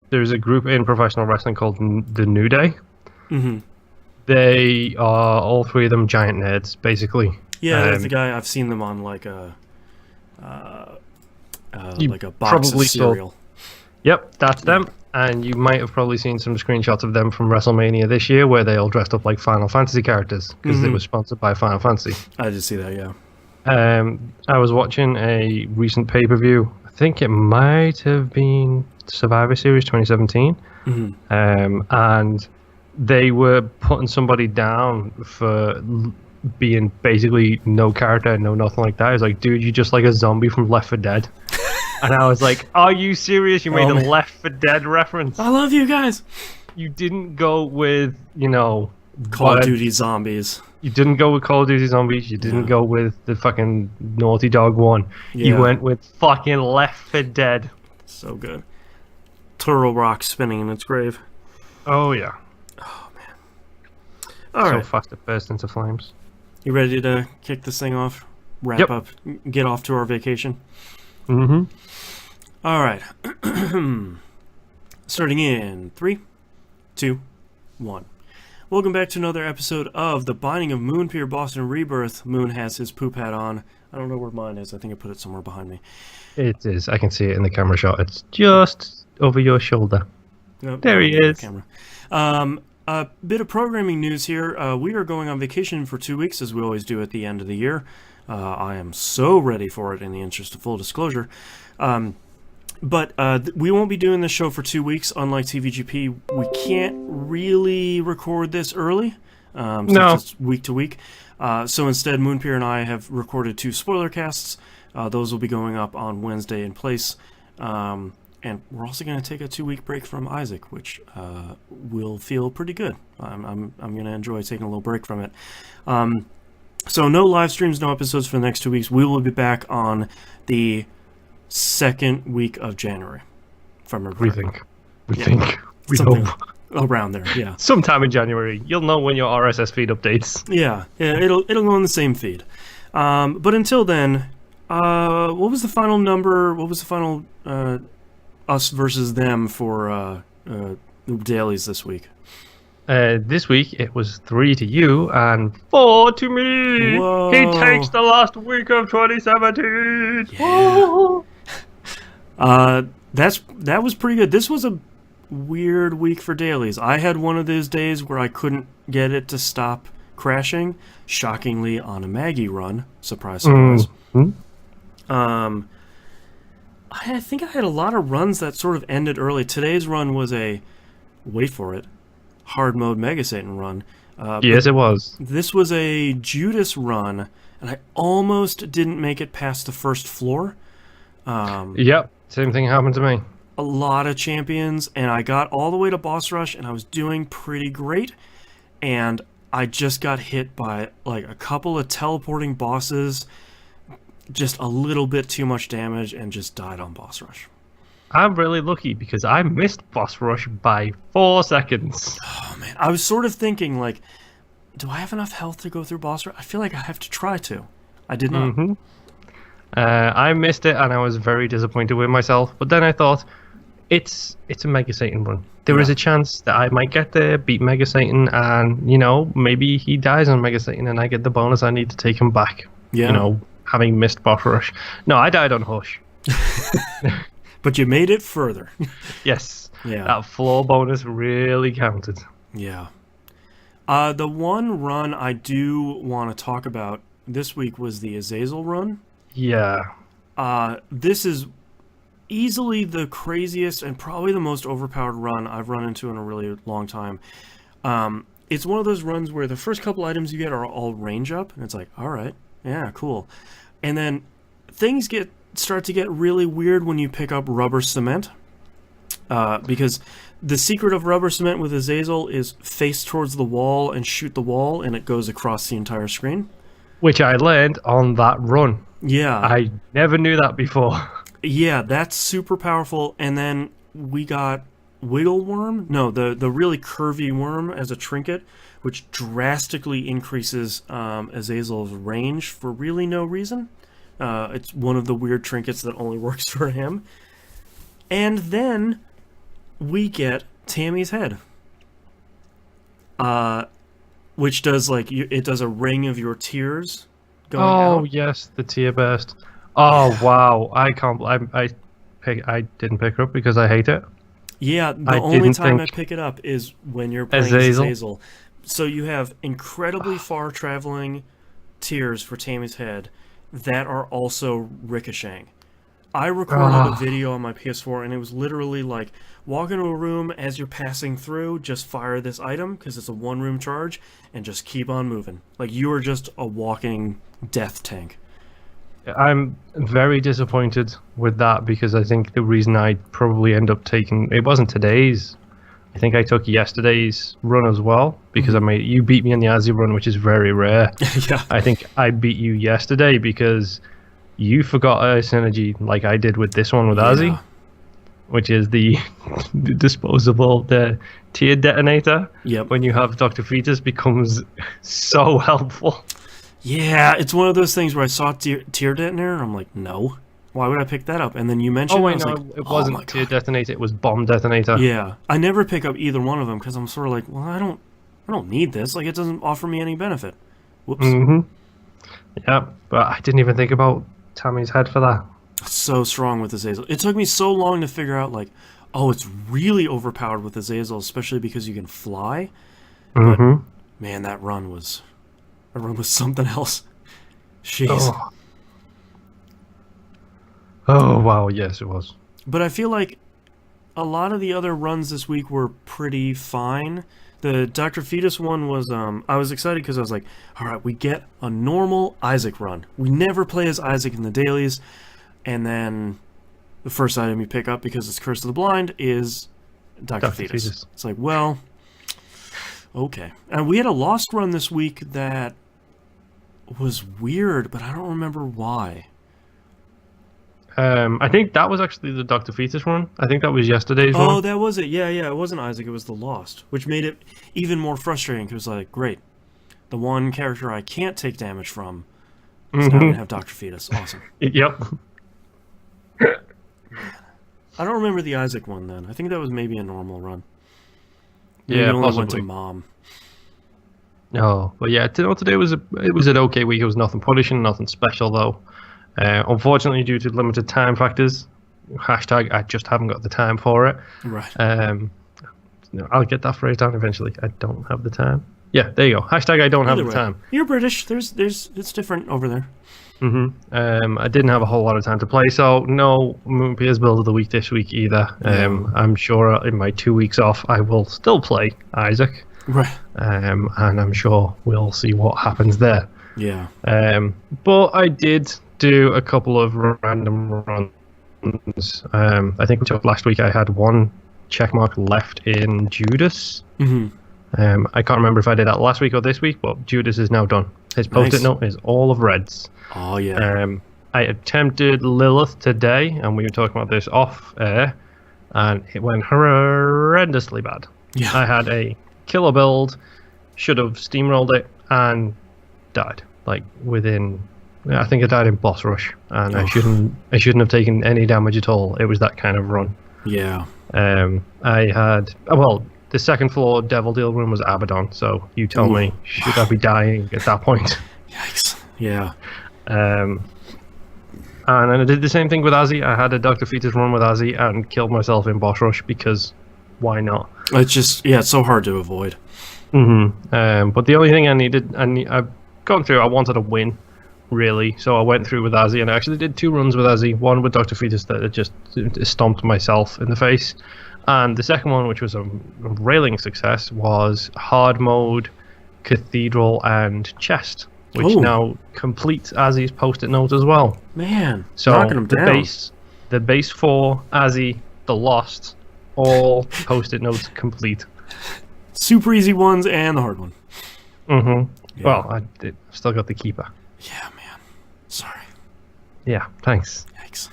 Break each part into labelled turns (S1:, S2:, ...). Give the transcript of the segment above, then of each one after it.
S1: there's a group in professional wrestling called the New Day.
S2: Mm-hmm.
S1: They are all three of them giant nerds, basically.
S2: Yeah, that's the guy. I've seen them on like a box of cereal.
S1: Yep, that's them. And you might have probably seen some screenshots of them from WrestleMania this year, where they all dressed up like Final Fantasy characters because they were sponsored by Final Fantasy.
S2: I did see that, yeah.
S1: I was watching a recent pay-per-view. I think it might have been Survivor Series 2017, and they were putting somebody down for being basically no character, no nothing like that. It was like, dude, you're just like a zombie from Left 4 Dead. And I was like, are you serious? You made a Left 4 Dead reference.
S2: I love you guys.
S1: You didn't go with,
S2: Call of Duty Zombies.
S1: You didn't go with Call of Duty Zombies. You didn't go with the fucking Naughty Dog one. Yeah. You went with fucking Left 4 Dead.
S2: So good. Turtle Rock spinning in its grave.
S1: Oh, yeah.
S2: Oh, man. All right.
S1: So fast it burst into flames.
S2: You ready to kick this thing off? Wrap up? Get off to our vacation?
S1: Mm-hmm.
S2: All right. Starting in 3, 2, 1. Welcome back to another episode of The Binding of Moonpir Boston Rebirth. Moon has his poop hat on. I don't know where mine is. I think I put it somewhere behind me.
S1: It is. I can see it in the camera shot. It's just over your shoulder.
S2: Nope,
S1: there he is.
S2: Camera. A bit of programming news here. We are going on vacation for 2 weeks, as we always do at the end of the year. I am so ready for it, in the interest of full disclosure. But we won't be doing this show for 2 weeks. Unlike TVGP, we can't really record this early. No. It's week to week. So instead, Moonpir and I have recorded 2 spoiler casts. Those will be going up on Wednesday in place. And we're also going to take a 2-week break from Isaac, which will feel pretty good. I'm going to enjoy taking a little break from it. So no live streams, no episodes for the next 2 weeks. We will be back on the 2nd week of January. If I remember correctly. We think. We hope. Around there, yeah.
S1: Sometime in January. You'll know when your RSS feed updates.
S2: Yeah, it'll go on the same feed. But until then, what was the final number? What was the final us versus them for dailies this week?
S1: This week it was 3 to you and 4 to me.
S2: Whoa.
S1: He takes the last week of 2017.
S2: Yeah. That was pretty good. This was a weird week for dailies. I had one of those days where I couldn't get it to stop crashing. Shockingly, on a Maggie run. Surprise, surprise. Mm-hmm. I think I had a lot of runs that sort of ended early. Today's run was a, wait for it, hard mode Mega Satan run.
S1: Yes, it was.
S2: This was a Judas run, and I almost didn't make it past the first floor.
S1: Yep, same thing happened to me.
S2: A lot of champions, and I got all the way to boss rush, and I was doing pretty great, and I just got hit by like a couple of teleporting bosses, just a little bit too much damage, and just died on boss rush.
S1: I'm really lucky because I missed boss rush by 4 seconds.
S2: Oh man, I was sort of thinking like, do I have enough health to go through boss rush? I feel like I have to try to. I did not.
S1: Mm-hmm. I missed it and I was very disappointed with myself. But then I thought, it's a Mega Satan run. There is a chance that I might get there, beat Mega Satan, and maybe he dies on Mega Satan and I get the bonus I need to take him back.
S2: Yeah.
S1: Having missed boss rush. No, I died on Hush.
S2: But you made it further.
S1: Yes.
S2: Yeah.
S1: That floor bonus really counted.
S2: Yeah. The one run I do want to talk about this week was the Azazel run.
S1: Yeah.
S2: This is easily the craziest and probably the most overpowered run I've run into in a really long time. It's one of those runs where the first couple items you get are all range up, and it's like, all right, yeah, cool. And then things start to get really weird when you pick up rubber cement, because the secret of rubber cement with Azazel is face towards the wall and shoot the wall, and it goes across the entire screen.
S1: Which I learned on that run.
S2: Yeah.
S1: I never knew that before.
S2: Yeah, that's super powerful. And then we got Wiggle Worm. No, the really curvy worm as a trinket, which drastically increases Azazel's range for really no reason. It's one of the weird trinkets that only works for him. And then we get Tammy's head. Which does it does a ring of your tears going out.
S1: Oh yes, the tear burst. Oh yeah. Wow! I can't. I didn't pick it up because I hate it.
S2: Yeah, the only time I pick it up is when you're playing Azazel. So you have incredibly far traveling tears for Tammy's head that are also ricocheting. I recorded a video on my PS4, and it was literally like, walk into a room as you're passing through, just fire this item, because it's a one-room charge, and just keep on moving. Like, you are just a walking death tank.
S1: I'm very disappointed with that, because I think the reason I probably end up taking... It wasn't today's. I think I took yesterday's run as well, because you beat me in the Azzy run, which is very rare.
S2: Yeah.
S1: I think I beat you yesterday because... You forgot a synergy like I did with this one with Azzy, which is the disposable, the tear detonator.
S2: Yep.
S1: When you have Dr. Fetus becomes so helpful.
S2: Yeah, it's one of those things where I saw tear detonator and I'm like, no. Why would I pick that up? And then you mentioned
S1: it wasn't tear detonator, it was bomb detonator.
S2: Yeah. I never pick up either one of them because I'm sort of like, well, I don't need this. Like, it doesn't offer me any benefit. Whoops.
S1: Yeah, but I didn't even think about Tammy's head for that.
S2: So strong with Azazel. It took me so long to figure out, like, oh, it's really overpowered with Azazel, especially because you can fly. But, man, that run was something else. Jeez.
S1: Oh, wow, yes, it was.
S2: But I feel like a lot of the other runs this week were pretty fine. The Dr. Fetus one was, I was excited because I was like, all right, we get a normal Isaac run. We never play as Isaac in the dailies. And then the first item you pick up, because it's Curse of the Blind, is Dr. Fetus. It's like, well, okay. And we had a Lost run this week that was weird, but I don't remember why.
S1: I think that was actually the Dr. Fetus one. I think that was yesterday's one.
S2: Oh, that was it. Yeah. It wasn't Isaac. It was the Lost, which made it even more frustrating because, like, great. The one character I can't take damage from is now going to have Dr. Fetus. Awesome.
S1: Yep.
S2: I don't remember the Isaac one then. I think that was maybe a normal run. Maybe
S1: Yeah,
S2: only
S1: possibly.
S2: went to Mom.
S1: Oh, but yeah, today was an okay week. It was nothing punishing, nothing special though. Unfortunately, due to limited time factors, hashtag I just haven't got the time for it.
S2: Right.
S1: I'll get that phrase down eventually. I don't have the time. Yeah, there you go. Hashtag I don't have the time.
S2: You're British. It's different over there.
S1: I didn't have a whole lot of time to play, so no Moonpir's build of the week this week either. I'm sure in my 2 weeks off I will still play Isaac.
S2: Right.
S1: And I'm sure we'll see what happens there.
S2: Yeah.
S1: But I did do a couple of random runs. I think last week I had one checkmark left in Judas. I can't remember if I did that last week or this week, but Judas is now done. His post-it note is all of reds.
S2: Oh, yeah.
S1: I attempted Lilith today, and we were talking about this off air, and it went horrendously bad.
S2: Yeah.
S1: I had a killer build, should have steamrolled it, and died. Like within, I think I died in boss rush, and I shouldn't have taken any damage at all. It was that kind of run.
S2: Yeah.
S1: I had the second floor Devil Deal room was Abaddon, so you tell me, should I be dying at that point?
S2: Yikes. Yeah.
S1: And I did the same thing with Azzy. I had a Dr. Fetus run with Azzy and killed myself in boss rush because why not?
S2: It's just, it's so hard to avoid.
S1: But the only thing I've gone through, I wanted a win, really. So I went through with Azzy, and I actually did 2 runs with Azzy. One with Dr. Fetus that just stomped myself in the face. And the second one, which was a railing success, was hard mode, cathedral, and chest, which now completes Azzy's post-it note as well.
S2: Man,
S1: so
S2: knocking them down.
S1: The base 4, Azzy, the Lost, all post-it notes complete.
S2: Super easy ones and the hard one.
S1: Yeah. Well, I've still got the keeper.
S2: Yeah, man. Sorry.
S1: Yeah, thanks.
S2: Yikes.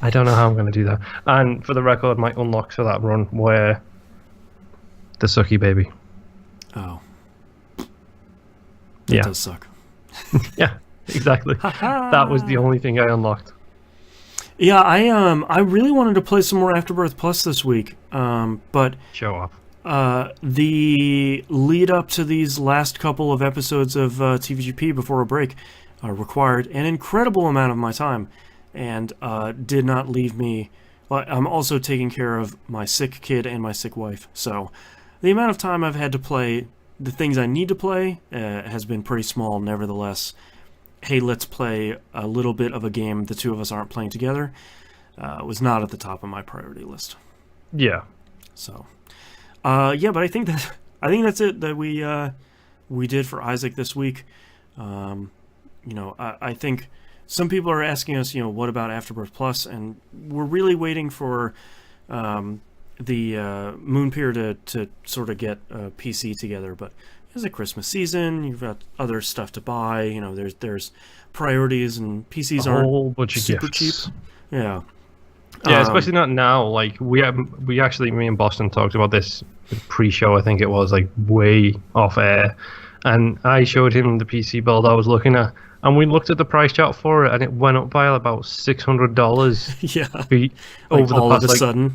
S1: I don't know how I'm going to do that. And for the record, my unlocks for that run were the sucky baby.
S2: Oh.
S1: That
S2: does suck.
S1: Yeah, exactly. That was the only thing I unlocked.
S2: Yeah, I really wanted to play some more Afterbirth Plus this week, but
S1: Show off.
S2: the lead up to these last couple of episodes of TVGP before a break required an incredible amount of my time, and did not leave me. Well, I'm also taking care of my sick kid and my sick wife, so the amount of time I've had to play the things I need to play has been pretty small. Nevertheless, hey, let's play a little bit of a game the two of us aren't playing together was not at the top of my priority list.
S1: Yeah.
S2: So, yeah, but I think that's it that we did for Isaac this week. I think some people are asking us, what about Afterbirth Plus, and we're really waiting for the Moonpir to sort of get a PC together, but it's a Christmas season. You've got other stuff to buy. There's priorities, and PCs aren't
S1: whole bunch of
S2: super
S1: gifts.
S2: cheap. Yeah.
S1: Yeah, especially not now. Like me and Boston talked about this pre-show. I think it was like way off air, and I showed him the PC build I was looking at, and we looked at the price chart for it, and it went up by about $600.
S2: Yeah.
S1: Over the
S2: all
S1: past,
S2: of a sudden.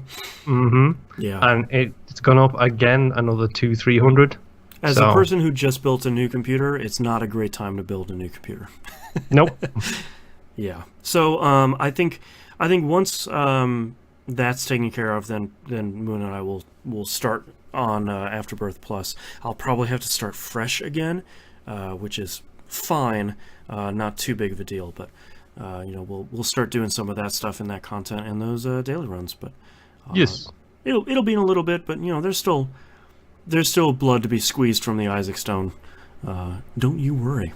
S1: Mm-hmm.
S2: Yeah.
S1: And it's gone up again another $200-300.
S2: As a person who just built a new computer, it's not a great time to build a new computer.
S1: Nope.
S2: Yeah. So I think once that's taken care of, then Moon and I will start on Afterbirth Plus. I'll probably have to start fresh again, which is fine, not too big of a deal. But we'll start doing some of that stuff in that content and those daily runs. But
S1: yes,
S2: it'll be in a little bit. But there's still blood to be squeezed from the Isaac Stone. Don't you worry.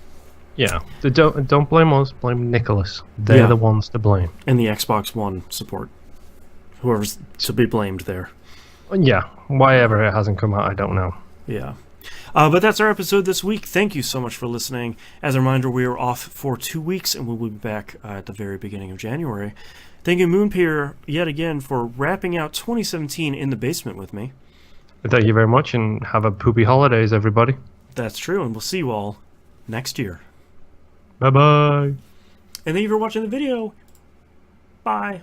S1: Yeah, don't blame us. Blame Nicholas. They're the ones to blame.
S2: And the Xbox One support. Whoever's to be blamed there.
S1: Yeah, why ever it hasn't come out, I don't know.
S2: Yeah. But that's our episode this week. Thank you so much for listening. As a reminder, we are off for 2 weeks, and we'll be back at the very beginning of January. Thank you, Moonpir, yet again, for wrapping out 2017 in the basement with me.
S1: Thank you very much, and have a poopy holidays, everybody.
S2: That's true, and we'll see you all next year.
S1: Bye-bye.
S2: And thank you for watching the video. Bye.